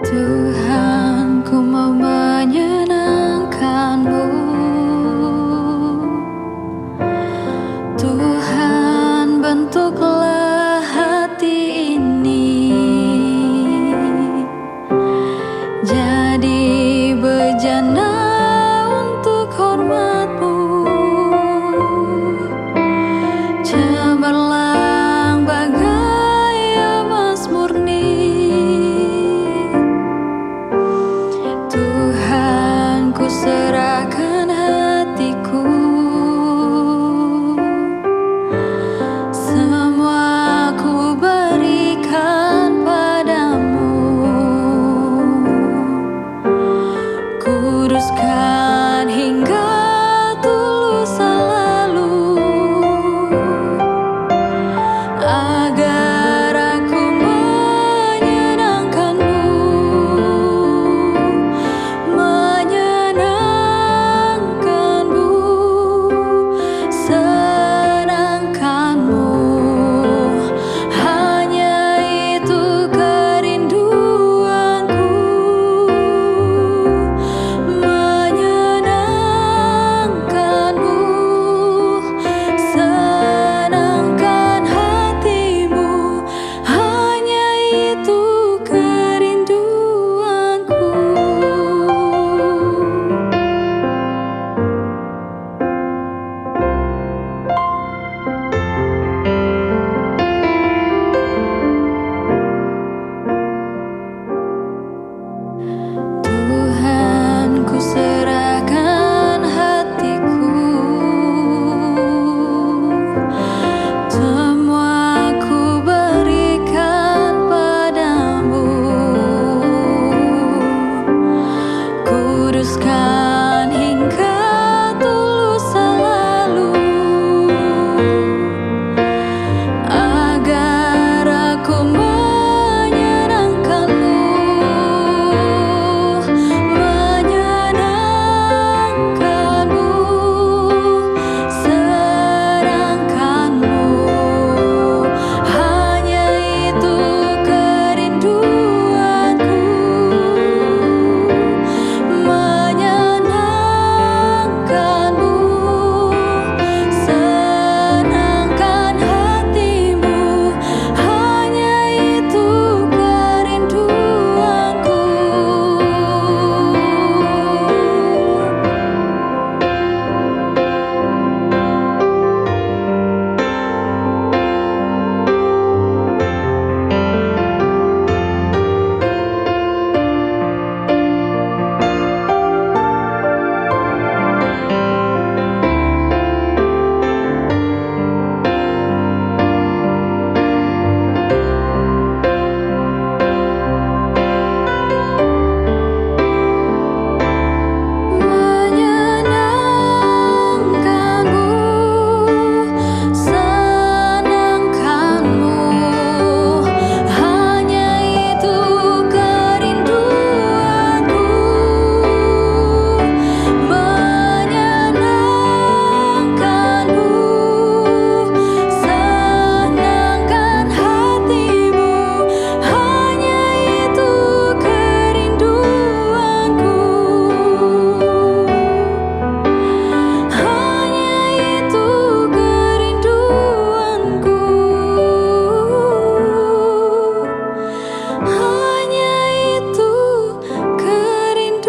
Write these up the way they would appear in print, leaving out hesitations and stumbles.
Tuhan, ku mau menyenangkan-Mu. Tuhan, bentuklah hati ini jadi bejana untuk hormat-Mu. Cemerlang bagai emas murni. Tuhan, ku serahkan hatiku. Semua ku berikan padamu. Kuduskan hingga tulus selalu, agar aku menyenangkan-Mu, menyenangkan-Mu, senangkan-Mu. Hanya itu kerinduanku, menyenangkan-Mu, senangkan hatimu. Hanya itu kerinduanku. Tuhan, ku serahkan hatiku. Semua ku berikan padamu. Kuduskan hingga tulus selalu, agar aku menyenangkan-Mu, menyenangkan-Mu, senangkan-Mu. Hanya itu kerinduanku, menyenangkan-Mu, senangkan hatimu. Hanya itu kerinduanku. Menyenangkan-Mu, senangkan-Mu. Hanya itu kerinduanku, menyenangkan-Mu, senangkan hatimu. Hanya itu kerinduanku, hanya itu kerinduanku, hanya itu kerinduanku.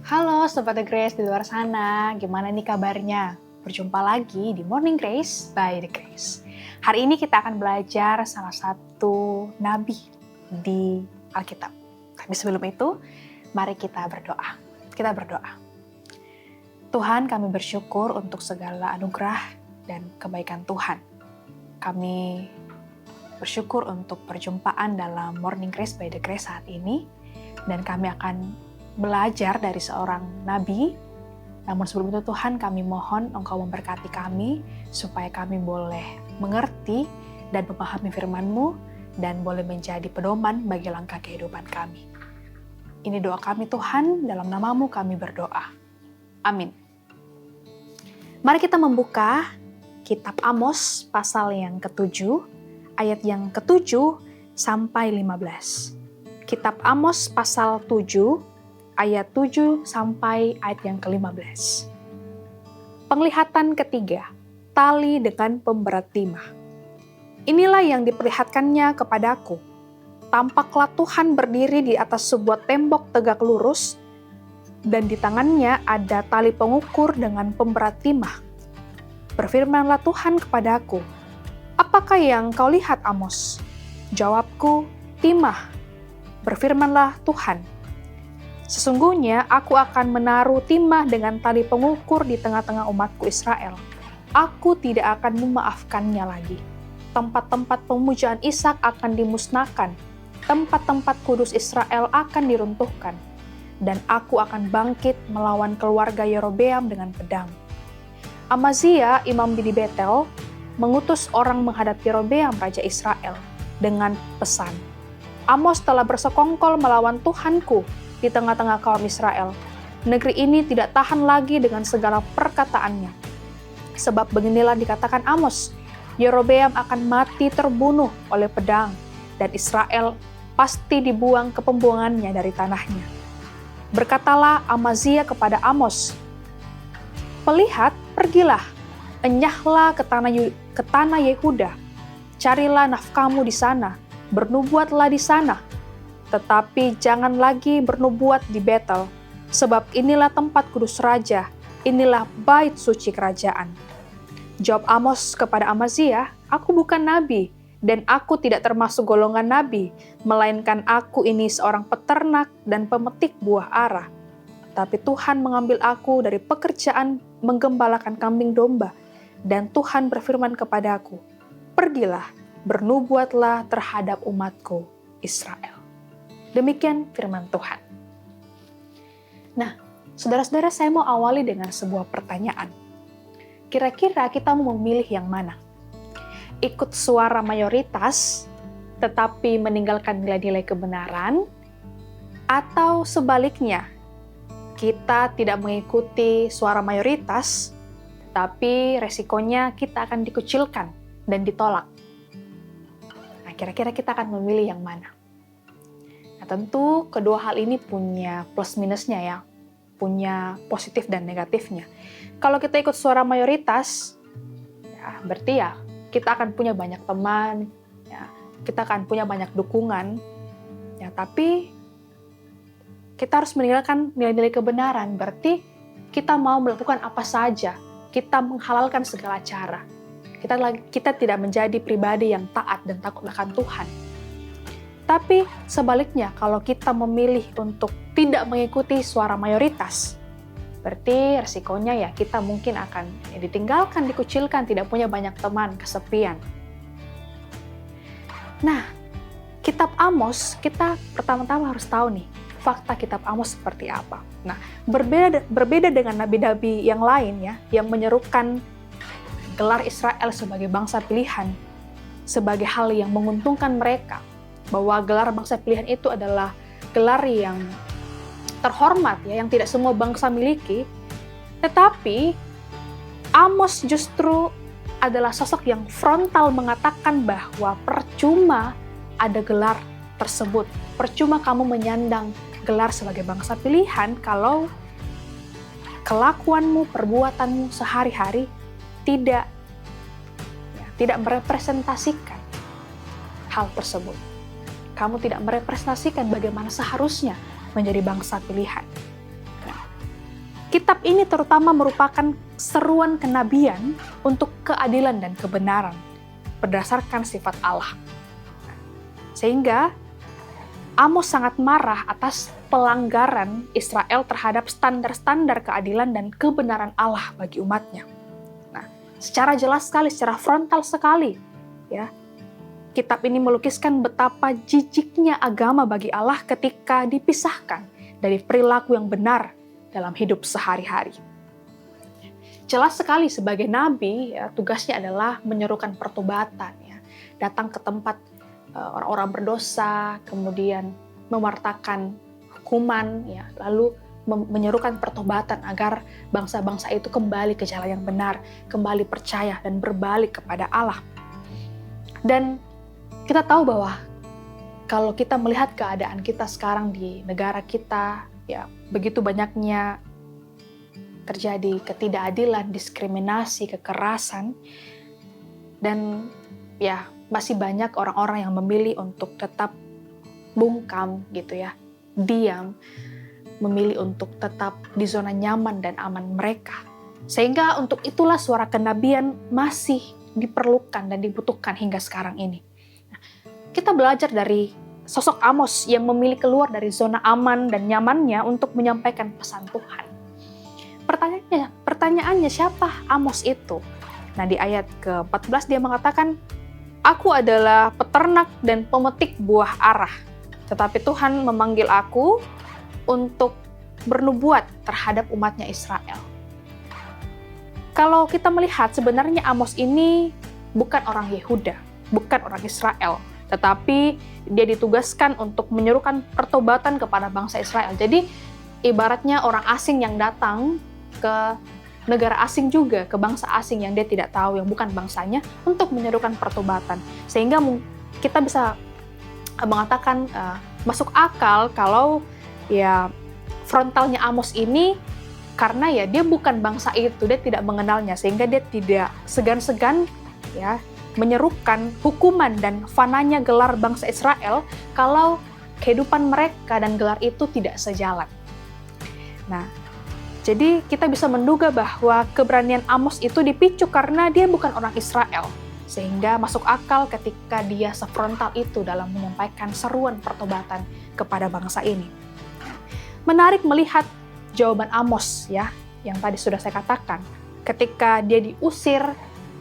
Halo Sobat The Grace di luar sana, gimana nih kabarnya? Berjumpa lagi di Morning Grace by The Grace. Hari ini kita akan belajar salah satu nabi di Alkitab. Tapi sebelum itu, mari kita berdoa. Kita berdoa. Tuhan, kami bersyukur untuk segala anugerah dan kebaikan Tuhan. Kami bersyukur untuk perjumpaan dalam Morning Grace by The Grace saat ini. Dan kami akan belajar dari seorang nabi. Namun sebelum itu Tuhan, kami mohon Engkau memberkati kami supaya kami boleh mengerti dan memahami firman-Mu dan boleh menjadi pedoman bagi langkah kehidupan kami. Ini doa kami Tuhan, dalam nama-Mu kami berdoa. Amin. Mari kita membuka kitab Amos pasal yang ke-7, ayat yang ke-7 sampai 15. Kitab Amos pasal 7, ayat 7 sampai ayat yang ke-15. Penglihatan ketiga, tali dengan pemberat timah. Inilah yang diperlihatkannya kepadaku. Tampaklah Tuhan berdiri di atas sebuah tembok tegak lurus, dan di tangannya ada tali pengukur dengan pemberat timah. Berfirmanlah Tuhan kepadaku, apakah yang kau lihat, Amos? Jawabku, timah. Berfirmanlah Tuhan, sesungguhnya aku akan menaruh timah dengan tali pengukur di tengah-tengah umatku Israel. Aku tidak akan memaafkannya lagi. Tempat-tempat pemujaan Ishak akan dimusnahkan, tempat-tempat kudus Israel akan diruntuhkan, dan aku akan bangkit melawan keluarga Yerobeam dengan pedang. Amazia, imam di Betel, mengutus orang menghadap Yerobeam, raja Israel, dengan pesan, Amos telah bersekongkol melawan Tuhanku di tengah-tengah kaum Israel. Negeri ini tidak tahan lagi dengan segala perkataannya. Sebab beginilah dikatakan Amos, Yerobeam akan mati terbunuh oleh pedang, dan Israel pasti dibuang ke pembuangannya dari tanahnya. Berkatalah Amazia kepada Amos, "Pelihat, pergilah, enyahlah ke tanah Yehuda, carilah nafkahmu di sana, bernubuatlah di sana, tetapi jangan lagi bernubuat di Betel, sebab inilah tempat kudus raja, inilah bait suci kerajaan." Jawab Amos kepada Amazia, "Aku bukan nabi, dan aku tidak termasuk golongan nabi, melainkan aku ini seorang peternak dan pemetik buah ara. Tapi Tuhan mengambil aku dari pekerjaan menggembalakan kambing domba, dan Tuhan berfirman kepadaku, pergilah, bernubuatlah terhadap umatku Israel." Demikian firman Tuhan. Nah, saudara-saudara, saya mau awali dengan sebuah pertanyaan. Kira-kira kita mau memilih yang mana? Ikut suara mayoritas, tetapi meninggalkan nilai-nilai kebenaran, atau sebaliknya, kita tidak mengikuti suara mayoritas, tapi resikonya kita akan dikucilkan dan ditolak. Nah, kira-kira kita akan memilih yang mana? Nah, tentu kedua hal ini punya plus minusnya ya, punya positif dan negatifnya. Kalau kita ikut suara mayoritas, ya, berarti ya kita akan punya banyak teman, ya, kita akan punya banyak dukungan, ya, tapi kita harus meninggalkan nilai-nilai kebenaran. Berarti kita mau melakukan apa saja, kita menghalalkan segala cara. Kita tidak menjadi pribadi yang taat dan takut akan Tuhan. Tapi sebaliknya, kalau kita memilih untuk tidak mengikuti suara mayoritas, berarti resikonya ya kita mungkin akan ditinggalkan, dikucilkan, tidak punya banyak teman, kesepian. Nah, kitab Amos, kita pertama-tama harus tahu nih, fakta kitab Amos seperti apa. Nah, berbeda dengan nabi-nabi yang lain ya, yang menyerukan gelar Israel sebagai bangsa pilihan, sebagai hal yang menguntungkan mereka, bahwa gelar bangsa pilihan itu adalah gelar yang terhormat ya, yang tidak semua bangsa miliki. Tetapi Amos justru adalah sosok yang frontal mengatakan bahwa percuma ada gelar tersebut, percuma kamu menyandang gelar sebagai bangsa pilihan kalau kelakuanmu, perbuatanmu sehari-hari tidak merepresentasikan hal tersebut. Kamu tidak merepresentasikan bagaimana seharusnya menjadi bangsa pilihan. Nah, kitab ini terutama merupakan seruan kenabian untuk keadilan dan kebenaran berdasarkan sifat Allah. Sehingga Amos sangat marah atas pelanggaran Israel terhadap standar-standar keadilan dan kebenaran Allah bagi umatnya. Nah, secara jelas sekali, secara frontal sekali, ya, kitab ini melukiskan betapa jijiknya agama bagi Allah ketika dipisahkan dari perilaku yang benar dalam hidup sehari-hari. Jelas sekali sebagai nabi, ya, tugasnya adalah menyerukan pertobatan, ya, datang ke tempat orang-orang berdosa, kemudian mewartakan hukuman, ya, lalu menyerukan pertobatan agar bangsa-bangsa itu kembali ke jalan yang benar, kembali percaya dan berbalik kepada Allah. Dan kita tahu bahwa kalau kita melihat keadaan kita sekarang di negara kita, ya, begitu banyaknya terjadi ketidakadilan, diskriminasi, kekerasan, dan ya masih banyak orang-orang yang memilih untuk tetap bungkam gitu ya, diam, memilih untuk tetap di zona nyaman dan aman mereka. Sehingga untuk itulah suara kenabian masih diperlukan dan dibutuhkan hingga sekarang ini. Kita belajar dari sosok Amos yang memilih keluar dari zona aman dan nyamannya untuk menyampaikan pesan Tuhan. Pertanyaannya siapa Amos itu? Nah, di ayat ke-14 dia mengatakan, "Aku adalah peternak dan pemetik buah arah, tetapi Tuhan memanggil aku untuk bernubuat terhadap umatnya Israel." Kalau kita melihat sebenarnya Amos ini bukan orang Yehuda, bukan orang Israel, tetapi dia ditugaskan untuk menyerukan pertobatan kepada bangsa Israel. Jadi ibaratnya orang asing yang datang ke negara asing juga, ke bangsa asing yang dia tidak tahu, yang bukan bangsanya, untuk menyerukan pertobatan. Sehingga kita bisa mengatakan masuk akal kalau ya frontalnya Amos ini, karena ya dia bukan bangsa itu, dia tidak mengenalnya, sehingga dia tidak segan-segan ya menyerukan hukuman dan fananya gelar bangsa Israel kalau kehidupan mereka dan gelar itu tidak sejalan. Nah, jadi kita bisa menduga bahwa keberanian Amos itu dipicu karena dia bukan orang Israel, sehingga masuk akal ketika dia sefrontal itu dalam menyampaikan seruan pertobatan kepada bangsa ini. Menarik melihat jawaban Amos ya, yang tadi sudah saya katakan, ketika dia diusir,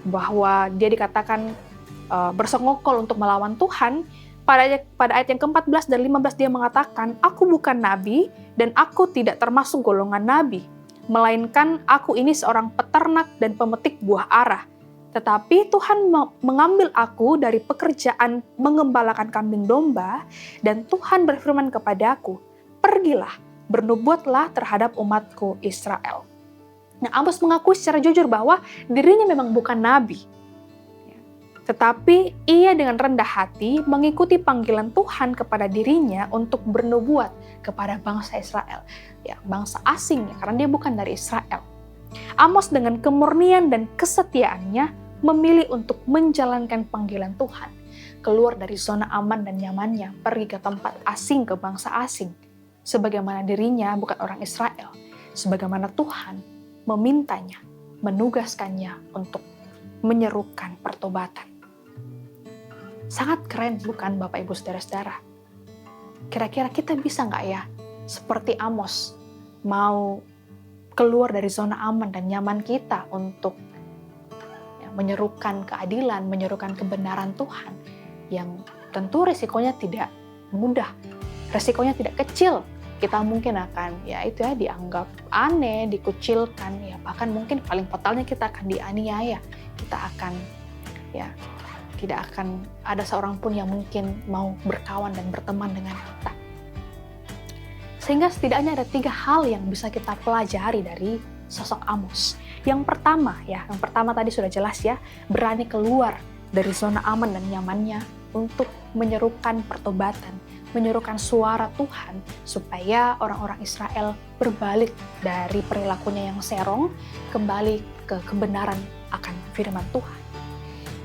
bahwa dia dikatakan bersengokol untuk melawan Tuhan. Pada ayat yang ke-14 dan 15 dia mengatakan, "Aku bukan nabi dan aku tidak termasuk golongan nabi, melainkan aku ini seorang peternak dan pemetik buah arah. Tetapi Tuhan mengambil aku dari pekerjaan mengembalakan kambing domba, dan Tuhan berfirman kepadaku, pergilah, bernubuatlah terhadap umatku Israel." Nah, Amos mengakui secara jujur bahwa dirinya memang bukan nabi. Tetapi ia dengan rendah hati mengikuti panggilan Tuhan kepada dirinya untuk bernubuat kepada bangsa Israel. Ya, bangsa asing ya, karena dia bukan dari Israel. Amos dengan kemurnian dan kesetiaannya memilih untuk menjalankan panggilan Tuhan. Keluar dari zona aman dan nyamannya, pergi ke tempat asing, ke bangsa asing. Sebagaimana dirinya bukan orang Israel. Sebagaimana Tuhan memintanya, menugaskannya untuk menyerukan pertobatan. Sangat keren bukan Bapak Ibu Saudara-saudara? Kira-kira kita bisa nggak ya seperti Amos mau keluar dari zona aman dan nyaman kita untuk ya, menyerukan keadilan, menyerukan kebenaran Tuhan yang tentu resikonya tidak mudah, resikonya tidak kecil. Kita mungkin akan ya itu ya dianggap aneh, dikucilkan, ya bahkan mungkin paling fatalnya kita akan dianiaya, kita akan ya tidak akan ada seorang pun yang mungkin mau berkawan dan berteman dengan kita. Sehingga setidaknya ada 3 hal yang bisa kita pelajari dari sosok Amos. Yang pertama tadi sudah jelas ya, berani keluar dari zona aman dan nyamannya untuk menyerukan pertobatan, menyerukan suara Tuhan supaya orang-orang Israel berbalik dari perilakunya yang serong, kembali ke kebenaran akan firman Tuhan.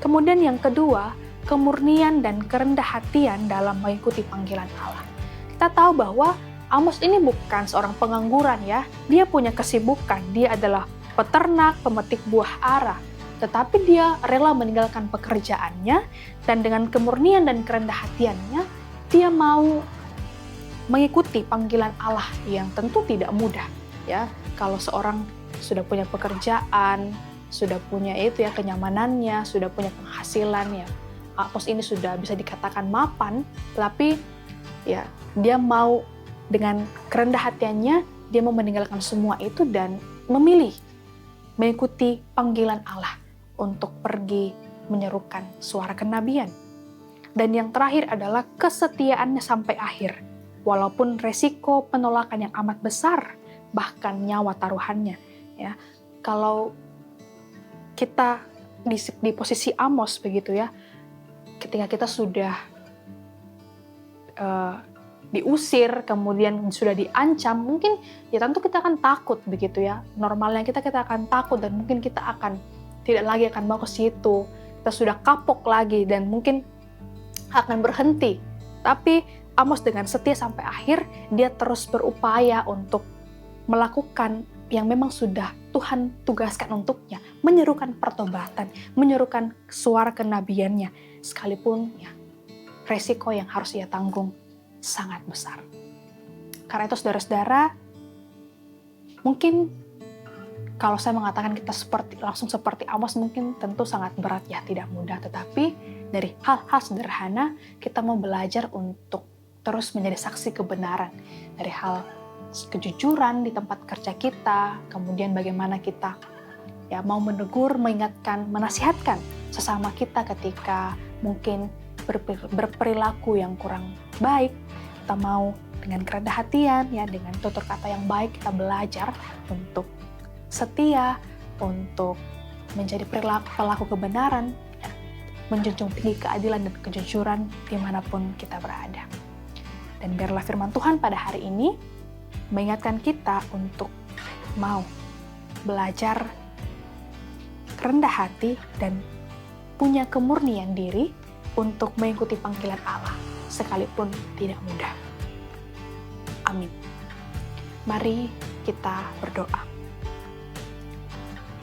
Kemudian yang kedua, kemurnian dan kerendah hatian dalam mengikuti panggilan Allah. Kita tahu bahwa Amos ini bukan seorang pengangguran ya, dia punya kesibukan, dia adalah peternak, pemetik buah arah, tetapi dia rela meninggalkan pekerjaannya dan dengan kemurnian dan kerendah hatiannya, dia mau mengikuti panggilan Allah yang tentu tidak mudah ya. Kalau seorang sudah punya pekerjaan, sudah punya itu ya kenyamanannya, sudah punya penghasilan ya, Amos ini sudah bisa dikatakan mapan, tapi ya dia mau dengan kerendah hatiannya, dia mau meninggalkan semua itu dan memilih mengikuti panggilan Allah untuk pergi menyerukan suara kenabian. Dan yang terakhir adalah kesetiaannya sampai akhir. Walaupun resiko penolakan yang amat besar, bahkan nyawa taruhannya. Ya, kalau kita di posisi Amos begitu ya, ketika kita sudah diusir, kemudian sudah diancam, mungkin ya tentu kita akan takut begitu ya. Normalnya kita akan takut dan mungkin kita akan tidak lagi akan mau ke situ. Kita sudah kapok lagi dan mungkin akan berhenti. Tapi Amos dengan setia sampai akhir, dia terus berupaya untuk melakukan yang memang sudah Tuhan tugaskan untuknya, menyerukan pertobatan, menyerukan suara kenabiannya, sekalipun ya resiko yang harus ia tanggung sangat besar. Karena itu saudara-saudara, mungkin kalau saya mengatakan kita langsung seperti Amos mungkin tentu sangat berat ya, tidak mudah. Tetapi dari hal-hal sederhana kita mau belajar untuk terus menjadi saksi kebenaran. Dari hal kejujuran di tempat kerja kita, kemudian bagaimana kita ya mau menegur, mengingatkan, menasihatkan sesama kita ketika mungkin berperilaku yang kurang baik. Kita mau dengan kerendah hatian ya, dengan tutur kata yang baik kita belajar untuk setia, untuk menjadi pelaku kebenaran, ya, menjunjung tinggi keadilan dan kejujuran dimanapun kita berada. Dan biarlah firman Tuhan pada hari ini mengingatkan kita untuk mau belajar rendah hati dan punya kemurnian diri untuk mengikuti panggilan Allah, sekalipun tidak mudah. Amin. Mari kita berdoa.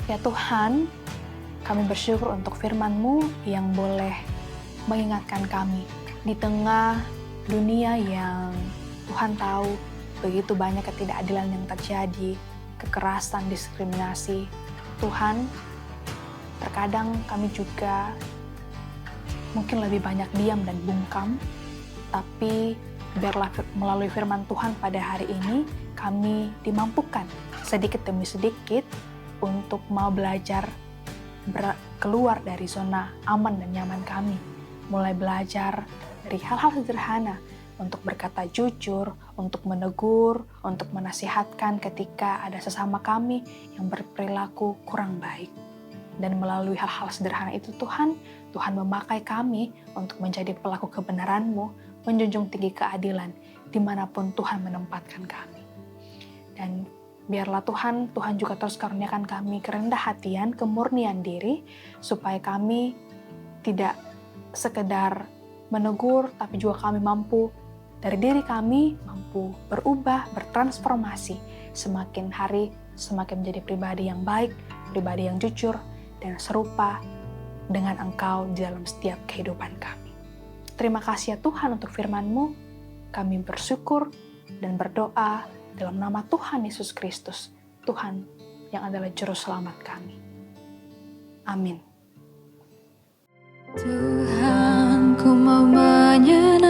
Ya Tuhan, kami bersyukur untuk firman-Mu yang boleh mengingatkan kami di tengah dunia yang Tuhan tahu begitu banyak ketidakadilan yang terjadi, kekerasan, diskriminasi. Tuhan, terkadang kami juga mungkin lebih banyak diam dan bungkam, tapi biarlah melalui firman Tuhan pada hari ini kami dimampukan sedikit demi sedikit untuk mau belajar keluar dari zona aman dan nyaman kami. Mulai belajar dari hal-hal sederhana untuk berkata jujur, untuk menegur, untuk menasihatkan ketika ada sesama kami yang berperilaku kurang baik. Dan melalui hal-hal sederhana itu Tuhan memakai kami untuk menjadi pelaku kebenaran-Mu, menjunjung tinggi keadilan dimanapun Tuhan menempatkan kami. Dan biarlah Tuhan juga terus karuniakan kami kerendah hatian, kemurnian diri, supaya kami tidak sekedar menegur, tapi juga kami mampu dari diri kami mampu berubah, bertransformasi, semakin hari semakin menjadi pribadi yang baik, pribadi yang jujur, dan serupa dengan Engkau di dalam setiap kehidupan kami. Terima kasih ya Tuhan untuk firman-Mu. Kami bersyukur dan berdoa dalam nama Tuhan Yesus Kristus, Tuhan yang adalah Juru Selamat kami. Amin. Tuhan, ku mau menyanyi